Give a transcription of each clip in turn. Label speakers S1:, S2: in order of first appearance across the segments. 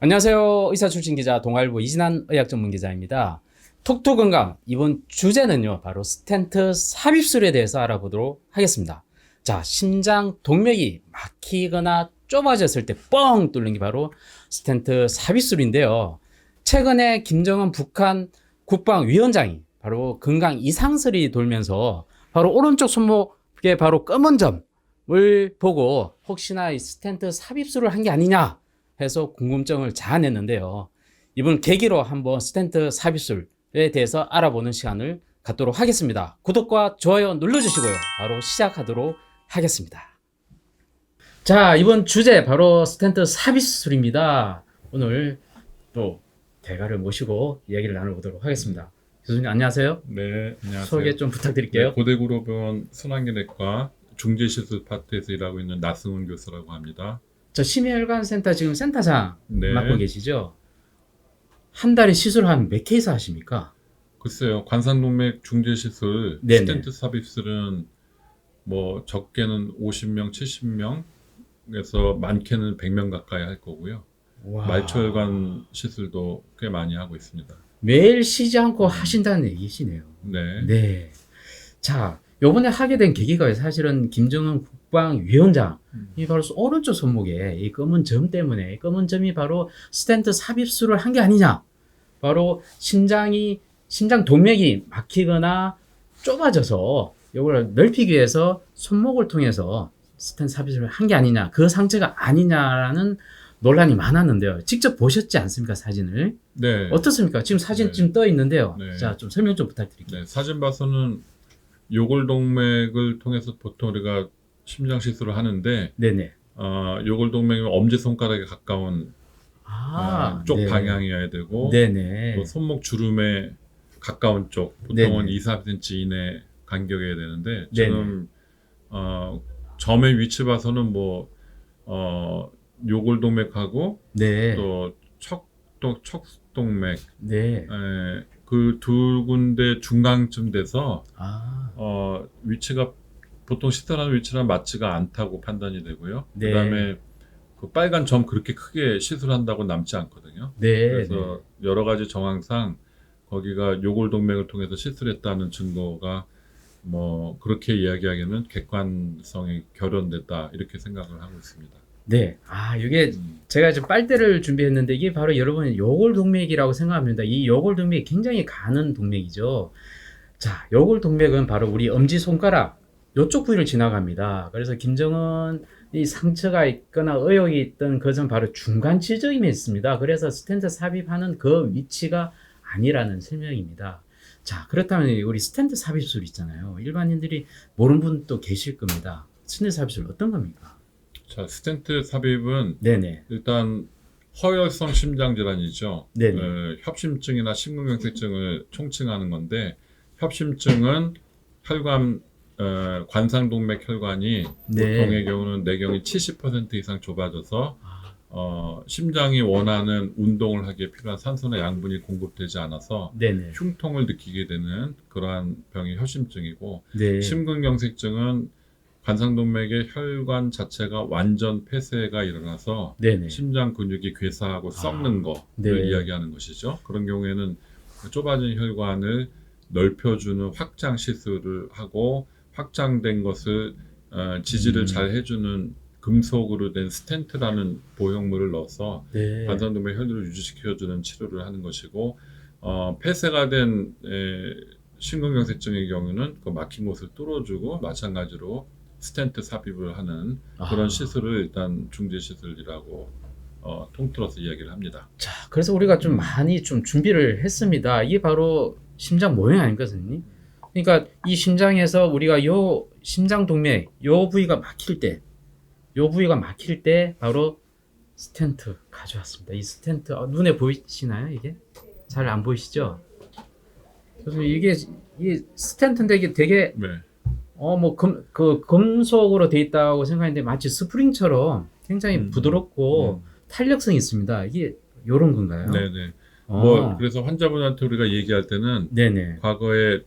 S1: 안녕하세요. 의사 출신 기자 동아일보 이진한 의학 전문 기자입니다. 톡톡 건강 이번 주제는요. 바로 스텐트 삽입술에 대해서 알아보도록 하겠습니다. 자, 심장 동맥이 막히거나 좁아졌을 때 뻥 뚫는 게 바로 스텐트 삽입술인데요. 최근에 김정은 북한 국방위원장이 바로 건강 이상설이 돌면서 바로 오른쪽 손목에 바로 검은 점을 보고 혹시나 이 스텐트 삽입술을 한 게 아니냐 해서 궁금증을 자아냈는데요. 이번 계기로 한번 스텐트 삽입술에 대해서 알아보는 시간을 갖도록 하겠습니다. 구독과 좋아요 눌러주시고요. 바로 시작하도록 하겠습니다. 자, 이번 주제 바로 스텐트 삽입술입니다. 오늘 또 대가를 모시고 이야기를 나눠보도록 하겠습니다. 교수님 안녕하세요.
S2: 네, 안녕하세요.
S1: 소개 좀 부탁드릴게요.
S2: 네, 고대구로병원 순환계내과 중재시술 파트에서 일하고 있는 나승훈 교수라고 합니다.
S1: 저 심혈관센터 지금 센터장
S2: 네.
S1: 맡고 계시죠? 한 달에 시술 한 몇 케이스 하십니까?
S2: 글쎄요, 관상동맥 중재시술,
S1: 네네.
S2: 스텐트 삽입술은 뭐 적게는 50명, 70명에서 많게는 100명 가까이 할 거고요.
S1: 와.
S2: 말초혈관 시술도 꽤 많이 하고 있습니다.
S1: 매일 쉬지 않고 하신다는 얘기시네요.
S2: 네.
S1: 네. 자, 요번에 하게 된 계기가 사실은 김정은 국방위원장이 바로 오른쪽 손목에 이 검은 점 때문에, 검은 점이 바로 스텐트 삽입술을 한 게 아니냐. 바로 심장 동맥이 막히거나 좁아져서 이걸 넓히기 위해서 손목을 통해서 스텐트 삽입술을 한 게 아니냐. 그 상처가 아니냐라는 논란이 많았는데요. 직접 보셨지 않습니까, 사진을?
S2: 네.
S1: 어떻습니까? 지금 사진
S2: 네.
S1: 지금 떠 있는데요.
S2: 네.
S1: 자, 좀 설명 좀 부탁드릴게요.
S2: 네, 사진 봐서는 요골동맥을 통해서 보통 우리가 심장 시술을 하는데
S1: 네네.
S2: 요골동맥이 엄지손가락에 가까운 쪽
S1: 네.
S2: 방향이어야 되고
S1: 네네.
S2: 또 손목 주름에 가까운 쪽 보통은 2-4cm 이내 간격이어야 되는데 지금 점의 위치 봐서는 요골동맥하고
S1: 네.
S2: 또 척동맥
S1: 네.
S2: 그 두 군데 중간쯤 돼서
S1: 아,
S2: 위치가 보통 시술하는 위치랑 맞지가 않다고 판단이 되고요.
S1: 네.
S2: 그다음에 그 빨간 점 그렇게 크게 시술한다고 남지 않거든요.
S1: 네.
S2: 그래서 여러 가지 정황상 거기가 요골동맥을 통해서 시술했다는 증거가 그렇게 이야기하기에는 객관성이 결여됐다 이렇게 생각을 하고 있습니다.
S1: 네. 이게 제가 지금 빨대를 준비했는데 이게 바로 여러분 요골동맥이라고 생각합니다. 이 요골동맥이 굉장히 가는 동맥이죠. 자, 요골동맥은 바로 우리 엄지손가락 요쪽 부위를 지나갑니다. 그래서 김정은이 상처가 있거나 의혹이 있던 그것은 바로 중간 지점에 있습니다. 그래서 스텐트 삽입하는 그 위치가 아니라는 설명입니다. 자, 그렇다면 우리 스텐트 삽입술 있잖아요. 일반인들이 모르는 분도 계실 겁니다. 스텐트 삽입술 어떤 겁니까?
S2: 자, 스텐트 삽입은
S1: 네네.
S2: 일단 허혈성 심장 질환이죠.
S1: 네네.
S2: 협심증이나 심근경색증을 총칭하는 건데 협심증은 혈관 관상동맥 혈관이
S1: 네.
S2: 보통의 경우는 내경이 70% 이상 좁아져서 심장이 원하는 운동을 하기에 필요한 산소나 양분이 공급되지 않아서
S1: 네네.
S2: 흉통을 느끼게 되는 그러한 병이 협심증이고
S1: 네.
S2: 심근경색증은 관상동맥의 혈관 자체가 완전 폐쇄가 일어나서
S1: 네네.
S2: 심장 근육이 괴사하고 썩는 거를
S1: 네.
S2: 이야기하는 것이죠. 그런 경우에는 좁아진 혈관을 넓혀주는 확장 시술을 하고 확장된 것을 지지를 잘 해주는 금속으로 된 스텐트라는 보형물을 넣어서
S1: 네.
S2: 관상동맥 혈류를 유지시켜주는 치료를 하는 것이고 폐쇄가 된 심근경색증의 경우는 그 막힌 곳을 뚫어주고 마찬가지로 스텐트 삽입을 하는 그런 시술을 일단 중재시술이라고 통틀어서 이야기를 합니다.
S1: 자, 그래서 우리가 좀 많이 좀 준비를 했습니다. 이게 바로 심장 모형 아닙니까, 선생님? 그러니까 이 심장에서 우리가 요 심장 동맥 요 부위가 막힐 때 바로 스텐트 가져왔습니다. 이 스텐트 눈에 보이시나요? 이게 잘 안 보이시죠? 그래서 이게 스텐트인데 이게 되게
S2: 네.
S1: 금속으로 돼 있다고 생각했는데 마치 스프링처럼 굉장히 부드럽고 탄력성이 있습니다. 이게 요런 건가요?
S2: 네네.
S1: 어.
S2: 그래서 환자분한테 우리가 얘기할 때는
S1: 네네.
S2: 과거에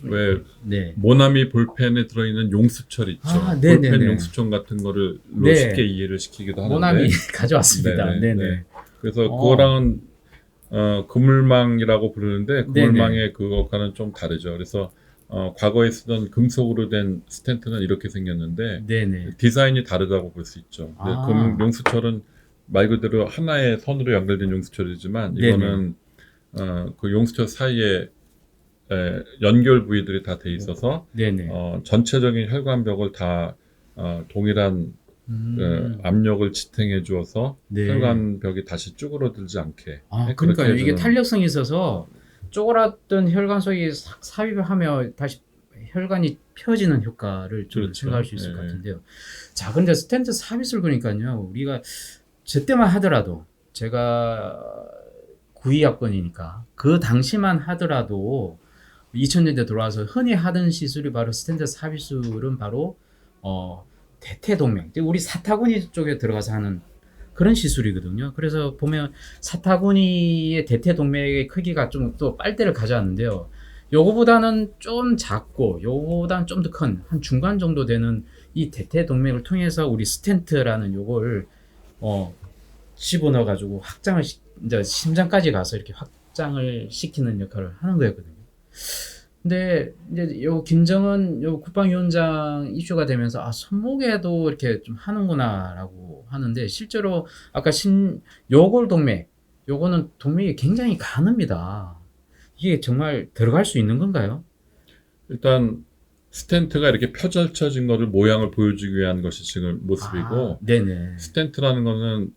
S2: 왜
S1: 네.
S2: 모나미 볼펜에 들어있는 용수철 있죠.
S1: 네네네.
S2: 볼펜 용수철 같은 거를
S1: 네.
S2: 쉽게 이해를 시키기도 하는데
S1: 모나미 가져왔습니다.
S2: 네네.
S1: 네네.
S2: 네. 그래서
S1: 어.
S2: 그거랑은 그물망이라고 부르는데
S1: 네네.
S2: 그물망의 그것과는 좀 다르죠. 그래서 과거에 쓰던 금속으로 된 스텐트는 이렇게 생겼는데
S1: 네네.
S2: 디자인이 다르다고 볼 수 있죠. 근데
S1: 아.
S2: 용수철은 말 그대로 하나의 선으로 연결된 용수철이지만
S1: 네네.
S2: 이거는 그 용수철 사이에 연결 부위들이 다 돼 있어서
S1: 네네.
S2: 전체적인 혈관벽을 다 동일한 압력을 지탱해 주어서
S1: 네.
S2: 혈관벽이 다시 쭈그러들지 않게
S1: 아,
S2: 그렇게
S1: 그러니까요. 이게
S2: 해주는
S1: 탄력성이 있어서 쪼그랐던 혈관 속이 삽입을 하며 다시 혈관이 펴지는 효과를 좀
S2: 그렇죠.
S1: 생각할 수 있을
S2: 예.
S1: 것 같은데요. 자, 근데 스텐트 삽입술 그러니까요. 우리가 저 때만 하더라도 제가 92학번이니까 그 당시만 하더라도 2000년대 들어와서 흔히 하던 시술이 바로 스텐트 삽입술은 바로 대퇴동맥, 우리 사타구니 쪽에 들어가서 하는 그런 시술이거든요. 그래서 보면 사타구니의 대퇴동맥의 크기가 좀 또 빨대를 가져왔는데요. 요거보다는 좀 작고 요거보다는 좀 더 큰 한 중간 정도 되는 이 대퇴동맥을 통해서 우리 스텐트라는 요걸 집어넣어 가지고 확장을 이제 심장까지 가서 이렇게 확장을 시키는 역할을 하는 거였거든요. 근데 이제 요 김정은 요 국방위원장 이슈가 되면서 손목에도 이렇게 좀 하는구나라고 하는데, 실제로 아까 요골 동맥, 요거는 동맥이 굉장히 가늡니다. 이게 정말 들어갈 수 있는 건가요?
S2: 일단 스텐트가 이렇게 펴젖혀진 거를 모양을 보여주기 위한 것이 지금 모습이고
S1: 네네.
S2: 스텐트라는 거는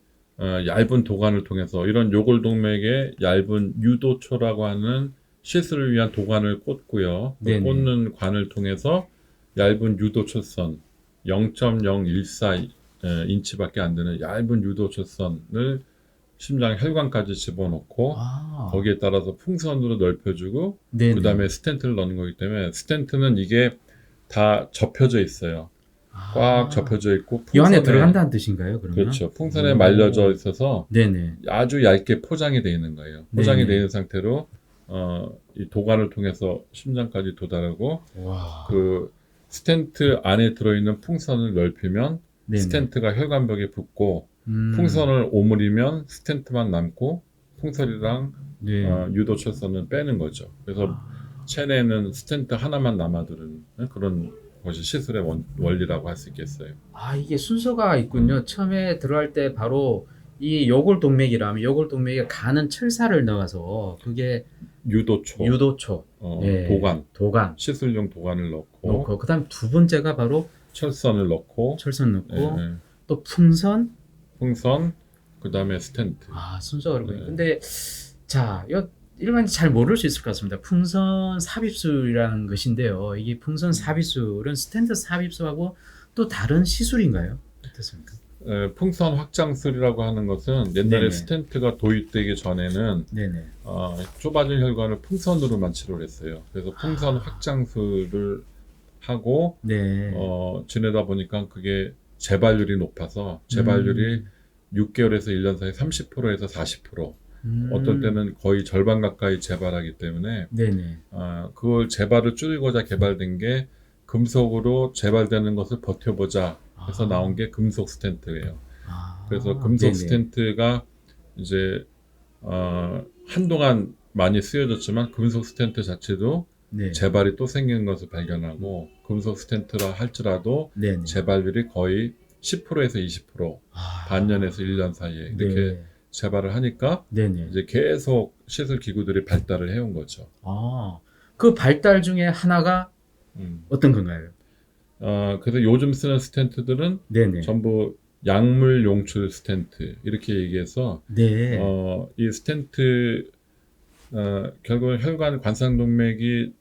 S2: 얇은 도관을 통해서 이런 요골동맥에 얇은 유도초라고 하는 시술을 위한 도관을 꽂고요. 그
S1: 네네.
S2: 꽂는 관을 통해서 얇은 유도초선 0.014 인치밖에 안 되는 얇은 유도초선을 심장 혈관까지 집어넣고 거기에 따라서 풍선으로 넓혀주고
S1: 네네.
S2: 그 다음에 스텐트를 넣는 거기 때문에 스텐트는 이게 다 접혀져 있어요. 꽉 접혀져 있고
S1: 이 안에
S2: 풍선에
S1: 들어간다는 뜻인가요, 그러면?
S2: 그렇죠. 풍선에
S1: 오.
S2: 말려져 있어서
S1: 네네.
S2: 아주 얇게 포장이 되어 있는 거예요. 포장이
S1: 네네.
S2: 되어 있는 상태로 이 도관을 통해서 심장까지 도달하고
S1: 와.
S2: 그 스텐트 안에 들어있는 풍선을 넓히면
S1: 네네.
S2: 스텐트가 혈관벽에 붙고 풍선을 오므리면 스텐트만 남고 풍선이랑
S1: 네.
S2: 유도철선을 빼는 거죠. 그래서 체내에는 스텐트 하나만 남아드는 그런 것이 시술의 원리라고 할 수 있겠어요.
S1: 이게 순서가 있군요. 처음에 들어갈 때 바로 이 요골동맥이라면 요골동맥에 가는 철사를 넣어서 그게
S2: 유도초,
S1: 유도초, 예,
S2: 도관, 시술용 도관을 넣고
S1: 그다음 두 번째가 바로
S2: 철선을 넣고
S1: 철선 넣고
S2: 예,
S1: 또 풍선,
S2: 풍선, 그 다음에 스텐트.
S1: 순서가 그렇군요.
S2: 네.
S1: 근데 자, 일반인 잘 모를 수 있을 것 같습니다. 풍선 삽입술이라는 것인데요. 이게 풍선 삽입술은 스텐트 삽입술하고 또 다른 시술인가요? 어떻습니까?
S2: 풍선 확장술이라고 하는 것은 옛날에
S1: 네네.
S2: 스텐트가 도입되기 전에는
S1: 네네.
S2: 좁아진 혈관을 풍선으로만 치료를 했어요. 그래서 풍선 확장술을 하고
S1: 네.
S2: 지내다 보니까 그게 재발률이 높아서 재발률이 6개월에서 1년 사이 30%에서 40%, 어떤 때는 거의 절반 가까이 재발하기 때문에
S1: 네네.
S2: 그걸 재발을 줄이고자 개발된 게 금속으로 재발되는 것을 버텨보자 해서 나온 게 금속 스텐트예요. 그래서 금속
S1: 네네.
S2: 스텐트가 이제 한동안 많이 쓰여졌지만 금속 스텐트 자체도
S1: 네.
S2: 재발이 또 생기는 것을 발견하고 금속 스텐트라 할지라도
S1: 네네.
S2: 재발률이 거의 10%에서 20% 반년에서 1년 사이에 이렇게
S1: 네.
S2: 재발을 하니까
S1: 네네.
S2: 이제 계속 시술 기구들이 발달을 해온 거죠.
S1: 그 발달 중에 하나가 어떤 건가요?
S2: 그래서 요즘 쓰는 스텐트들은
S1: 네네.
S2: 전부 약물 용출 스텐트 이렇게 얘기해서
S1: 네.
S2: 이 스텐트 결국은 혈관 관상동맥이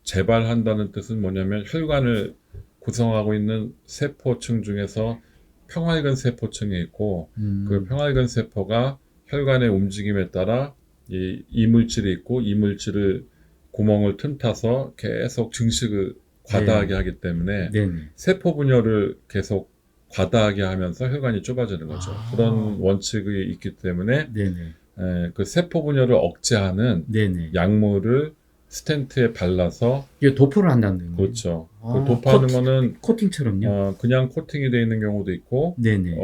S2: 재발한다는 뜻은 뭐냐면 혈관을 구성하고 있는 세포층 중에서 평활근 세포층이 있고 그 평활근 세포가 혈관의 움직임에 따라 이 이물질이 있고 이물질을 구멍을 틈타서 계속 증식을 과다하게 하기 때문에
S1: 네네.
S2: 세포 분열을 계속 과다하게 하면서 혈관이 좁아지는 거죠. 그런 원칙이 있기 때문에
S1: 네네.
S2: 그 세포 분열을 억제하는
S1: 네네.
S2: 약물을 스텐트에 발라서
S1: 이게 도포를 한다는 거예요.
S2: 그렇죠.
S1: 아,
S2: 그 도포하는
S1: 코팅-
S2: 거는
S1: 코팅처럼요.
S2: 그냥 코팅이 되어 있는 경우도 있고
S1: 네네.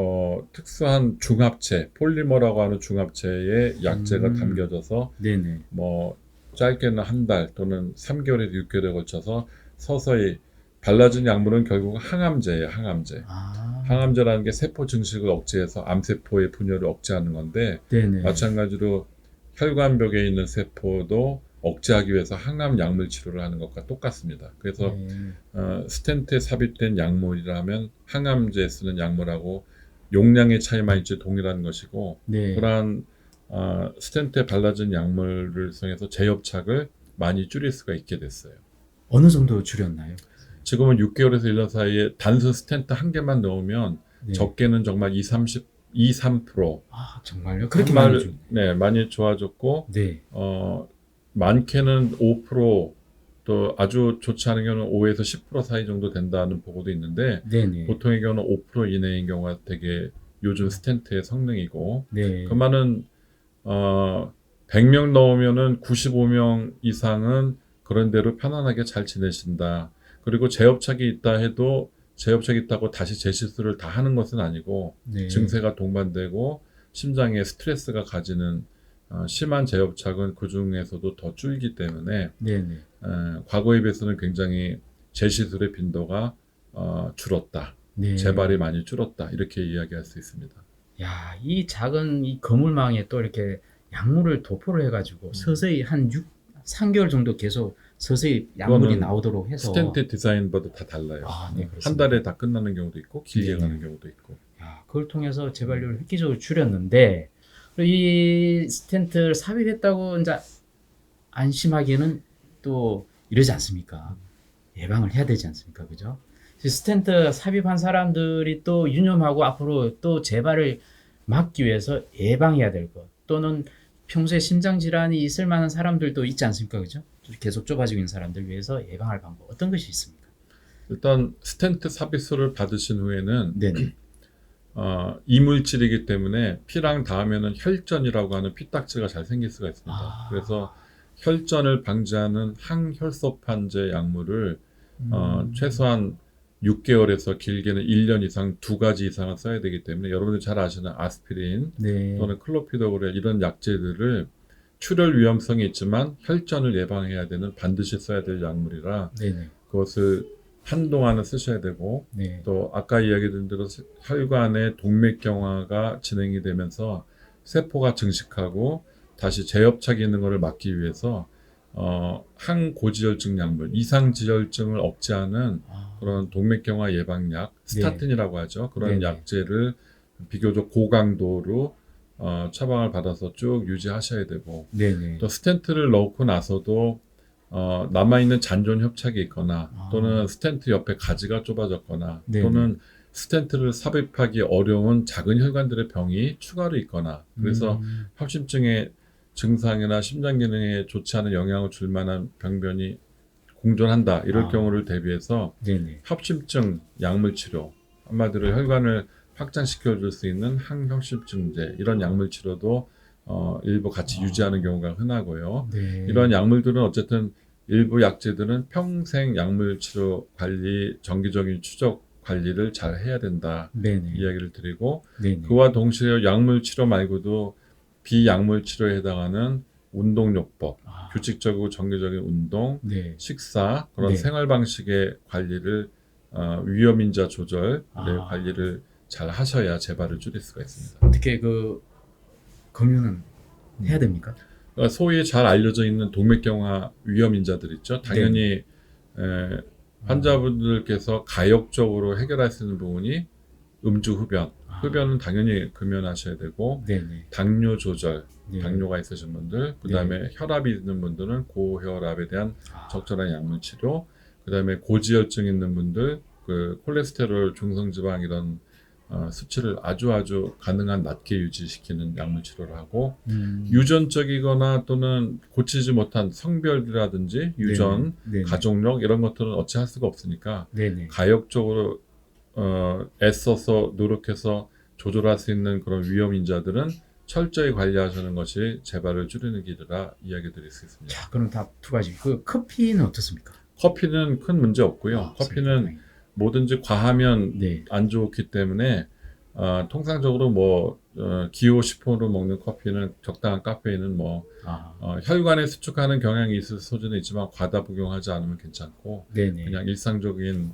S2: 특수한 중합체, 폴리머라고 하는 중합체에 약재가 담겨져서
S1: 네네.
S2: 뭐 짧게는 한 달 또는 3개월에서 6개월에 걸쳐서 서서히 발라진 약물은 결국 항암제예요. 항암제.
S1: 아,
S2: 항암제라는 게 세포 증식을 억제해서 암세포의 분열을 억제하는 건데
S1: 네네.
S2: 마찬가지로 혈관벽에 있는 세포도 억제하기 위해서 항암 약물 치료를 하는 것과 똑같습니다. 그래서
S1: 네.
S2: 스텐트에 삽입된 약물이라면 항암제에 쓰는 약물하고 용량의 차이만 있지 동일한 것이고
S1: 네.
S2: 그러한 스텐트에 발라진 약물을 통해서 재협착을 많이 줄일 수가 있게 됐어요.
S1: 어느 정도 줄였나요?
S2: 지금은 6개월에서 1년 사이에 단순 스텐트 한 개만 넣으면
S1: 네.
S2: 적게는 정말 3%.
S1: 아, 정말요? 그렇게
S2: 정말,
S1: 많이 줄.
S2: 네, 많이 좋아졌고
S1: 네.
S2: 많게는 5%, 또 아주 좋지 않은 경우는 5에서 10% 사이 정도 된다는 보고도 있는데
S1: 네네.
S2: 보통의 경우는 5% 이내인 경우가 되게 요즘 스텐트의 성능이고
S1: 네.
S2: 그 말은 100명 넣으면은 95명 이상은 그런 대로 편안하게 잘 지내신다. 그리고 재협착이 있다 해도 재협착이 있다고 다시 재시술을 다 하는 것은 아니고
S1: 네.
S2: 증세가 동반되고 심장에 스트레스가 가지는 심한 재협착은 그 중에서도 더 줄기 때문에
S1: 네네.
S2: 과거에 비해서는 굉장히 재시술의 빈도가 줄었다.
S1: 네.
S2: 재발이 많이 줄었다. 이렇게 이야기할 수 있습니다.
S1: 야, 이 작은 이 거물망에 또 이렇게 약물을 도포를 해가지고 서서히 한 3개월 정도 계속 서서히 약물이
S2: 그거는
S1: 나오도록 해서.
S2: 스텐트 디자인마다 다 달라요.
S1: 아, 네,
S2: 한
S1: 그렇습니다.
S2: 달에 다 끝나는 경우도 있고 길게
S1: 네.
S2: 가는 경우도 있고.
S1: 야, 그걸 통해서 재발률을 획기적으로 줄였는데 이 스텐트를 삽입했다고 이제 안심하기에는 또 이러지 않습니까? 예방을 해야 되지 않습니까? 그죠? 스텐트 삽입한 사람들이 또 유념하고 앞으로 또 재발을 막기 위해서 예방해야 될 것 또는 평소에 심장 질환이 있을 만한 사람들도 있지 않습니까? 그죠? 계속 좁아지고 있는 사람들 위해서 예방할 방법 어떤 것이 있습니까?
S2: 일단 스텐트 삽입술을 받으신 후에는
S1: 네네.
S2: 이물질이기 때문에 피랑 닿으면은 혈전이라고 하는 피딱지가 잘 생길 수가 있습니다.
S1: 아.
S2: 그래서 혈전을 방지하는 항혈소판제 약물을 최소한 6개월에서 길게는 1년 이상 2가지 이상은 써야 되기 때문에 여러분들 잘 아시는 아스피린
S1: 네.
S2: 또는 클로피도그렐 이런 약제들을 출혈 위험성이 있지만 혈전을 예방해야 되는 반드시 써야 될 약물이라
S1: 네네.
S2: 그것을 한동안은 쓰셔야 되고
S1: 네.
S2: 또 아까 이야기드린 대로 혈관의 동맥경화가 진행이 되면서 세포가 증식하고 다시 재협착이 있는 것을 막기 위해서 항고지혈증 약물, 이상지혈증을 억제하는
S1: 아.
S2: 그런 동맥경화 예방약, 스타틴이라고 하죠. 그런
S1: 네네.
S2: 약제를 비교적 고강도로 처방을 받아서 쭉 유지하셔야 되고
S1: 네네.
S2: 또 스텐트를 넣고 나서도 남아있는 잔존 협착이 있거나 또는 스텐트 옆에 가지가 좁아졌거나
S1: 네네.
S2: 또는 스텐트를 삽입하기 어려운 작은 혈관들의 병이 추가로 있거나 그래서 협심증의 증상이나 심장 기능에 좋지 않은 영향을 줄 만한 병변이 공존한다. 이럴 경우를 대비해서
S1: 네네.
S2: 협심증 약물 치료, 한마디로 혈관을 확장시켜 줄 수 있는 항협심증제 이런 약물 치료도 일부 같이 유지하는 경우가 흔하고요.
S1: 네.
S2: 이런 약물들은 어쨌든 일부 약제들은 평생 약물 치료 관리, 정기적인 추적 관리를 잘 해야 된다.
S1: 네네.
S2: 이야기를 드리고
S1: 네네.
S2: 그와 동시에 약물 치료 말고도 비약물 치료에 해당하는 운동요법, 규칙적이고 정기적인 운동,
S1: 네.
S2: 식사 그런
S1: 네.
S2: 생활 방식의 관리를 위험인자 조절 관리를 잘 하셔야 재발을 줄일 수가 있습니다.
S1: 어떻게 그 검유는 해야 됩니까?
S2: 그러니까 소위 잘 알려져 있는 동맥경화 위험인자들 있죠. 당연히 환자분들께서 가역적으로 해결할 수 있는 부분이 음주 흡연, 흡연은 당연히 금연하셔야 되고
S1: 네네.
S2: 당뇨 조절,
S1: 네.
S2: 당뇨가 있으신 분들, 그 다음에 혈압이 있는 분들은 고혈압에 대한 적절한 약물 치료, 그 다음에 고지혈증 있는 분들, 그 콜레스테롤, 중성지방 이런 수치를 아주 가능한 낮게 유지시키는 약물 치료를 하고 유전적이거나 또는 고치지 못한 성별이라든지 유전,
S1: 네네.
S2: 가족력 이런 것들은 어찌할 수가 없으니까
S1: 네네.
S2: 가역적으로 애써서 노력해서 조절할 수 있는 그런 위험인자들은 철저히 관리하시는 것이 재발을 줄이는 길이라 이야기 드릴 수 있습니다.
S1: 자, 그럼 다 두 가지. 그 커피는 어떻습니까?
S2: 커피는 큰 문제 없고요. 커피는 뭐든지 과하면
S1: 네.
S2: 안 좋기 때문에 통상적으로 뭐 기호 식품으로 먹는 커피는 적당한 카페인은 뭐 혈관에 수축하는 경향이 있을 소지는 있지만 과다 복용하지 않으면 괜찮고
S1: 네네.
S2: 그냥 일상적인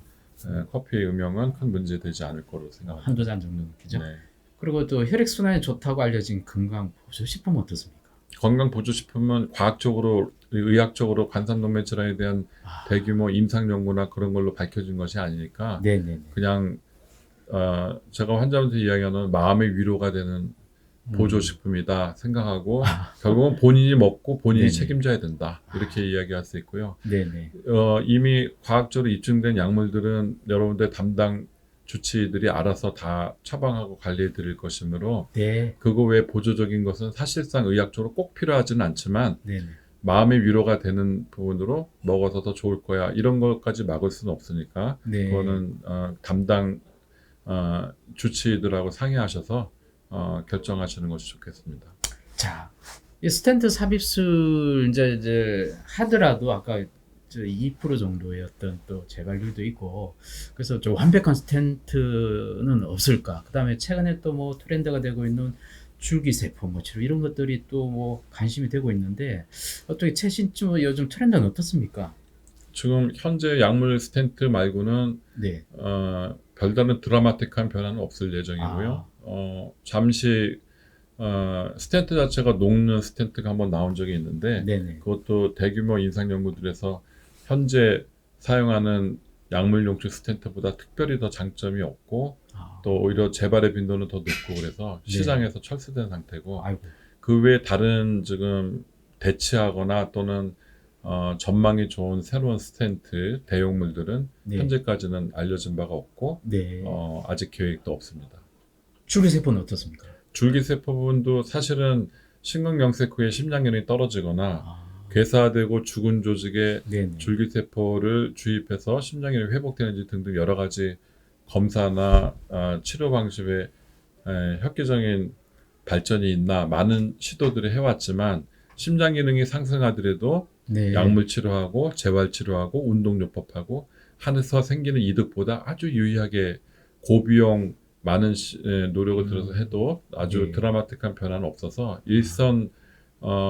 S2: 커피의 음용은 큰 문제 되지 않을 거로 생각합니다.
S1: 한두 잔 정도는 그죠?
S2: 네.
S1: 그리고 또 혈액순환에 좋다고 알려진 건강 보조식품은 어떻습니까?
S2: 건강 보조식품은 과학적으로 의학적으로 관상동맥 질환에 대한 대규모 임상 연구나 그런 걸로 밝혀진 것이 아니니까
S1: 네네네.
S2: 그냥 제가 환자한테 이야기하는 마음의 위로가 되는 보조식품이다 생각하고 결국은 본인이 먹고 본인이
S1: 네네.
S2: 책임져야 된다 이렇게 이야기할 수 있고요.
S1: 네네.
S2: 이미 과학적으로 입증된 약물들은 여러분들 담당 주치의들이 알아서 다 처방하고 관리해 드릴 것이므로
S1: 네.
S2: 그거 외에 보조적인 것은 사실상 의학적으로 꼭 필요하지는 않지만
S1: 네네.
S2: 마음의 위로가 되는 부분으로 먹어서 더 좋을 거야 이런 것까지 막을 수는 없으니까
S1: 네.
S2: 그거는 담당 주치의들하고 상의하셔서 결정하시는 것이 좋겠습니다.
S1: 자, 이 스텐트 삽입술 이제 하더라도 아까 2% 정도의 어떤 또 재발률도 있고 그래서 좀 완벽한 스텐트는 없을까? 그다음에 최근에 또 뭐 트렌드가 되고 있는 줄기세포 뭐 치료 이런 것들이 또 뭐 관심이 되고 있는데 어떻게 최신 요즘 트렌드는 어떻습니까?
S2: 지금 현재 약물 스텐트 말고는
S1: 네.
S2: 별다른 드라마틱한 변화는 없을 예정이고요. 잠시 스텐트 자체가 녹는 스텐트가 한번 나온 적이 있는데
S1: 네네.
S2: 그것도 대규모 임상 연구들에서 현재 사용하는 약물용출 스텐트보다 특별히 더 장점이 없고 또 오히려 재발의 빈도는 더 높고 그래서
S1: 네.
S2: 시장에서 철수된 상태고
S1: 아이고.
S2: 그 외에 다른 지금 대치하거나 또는 전망이 좋은 새로운 스텐트 대용물들은
S1: 네.
S2: 현재까지는 알려진 바가 없고
S1: 네.
S2: 아직 계획도 없습니다.
S1: 줄기세포는 어떻습니까?
S2: 줄기세포 부분도 사실은 심근경색 후에 심장 기능이 떨어지거나 괴사되고 죽은 조직에
S1: 네네.
S2: 줄기세포를 주입해서 심장 기능이 회복되는지 등등 여러 가지 검사나 치료 방식에 획기적인 발전이 있나 많은 시도들을 해왔지만 심장 기능이 상승하더라도
S1: 네.
S2: 약물 치료하고 재활 치료하고 운동요법하고 하면서 생기는 이득보다 아주 유의하게 고비용 많은 노력을 들여서 해도 아주
S1: 네.
S2: 드라마틱한 변화는 없어서 일선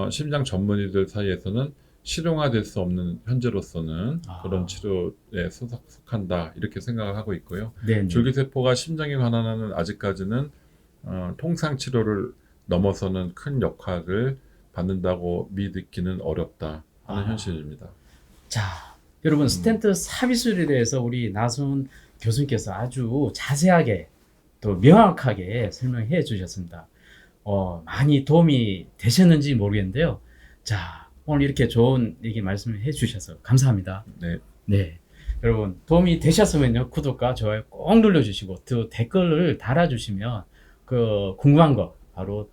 S2: 심장 전문의들 사이에서는 실용화될 수 없는 현재로서는 그런 치료에 속한다 이렇게 생각을 하고 있고요.
S1: 네네.
S2: 줄기세포가 심장에 관한 한은 아직까지는 통상 치료를 넘어서는 큰 역할을 받는다고 믿기는 어렵다 하는 현실입니다.
S1: 자, 여러분 스텐트 삽입술에 대해서 우리 나순 교수님께서 아주 자세하게 또 명확하게 설명해 주셨습니다. 많이 도움이 되셨는지 모르겠는데요. 자, 오늘 이렇게 좋은 얘기 말씀해 주셔서 감사합니다.
S2: 네.
S1: 네. 여러분 도움이 되셨으면요 구독과 좋아요 꼭 눌러주시고 또 댓글을 달아주시면 그 궁금한 거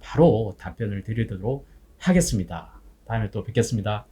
S1: 바로 답변을 드리도록 하겠습니다. 다음에 또 뵙겠습니다.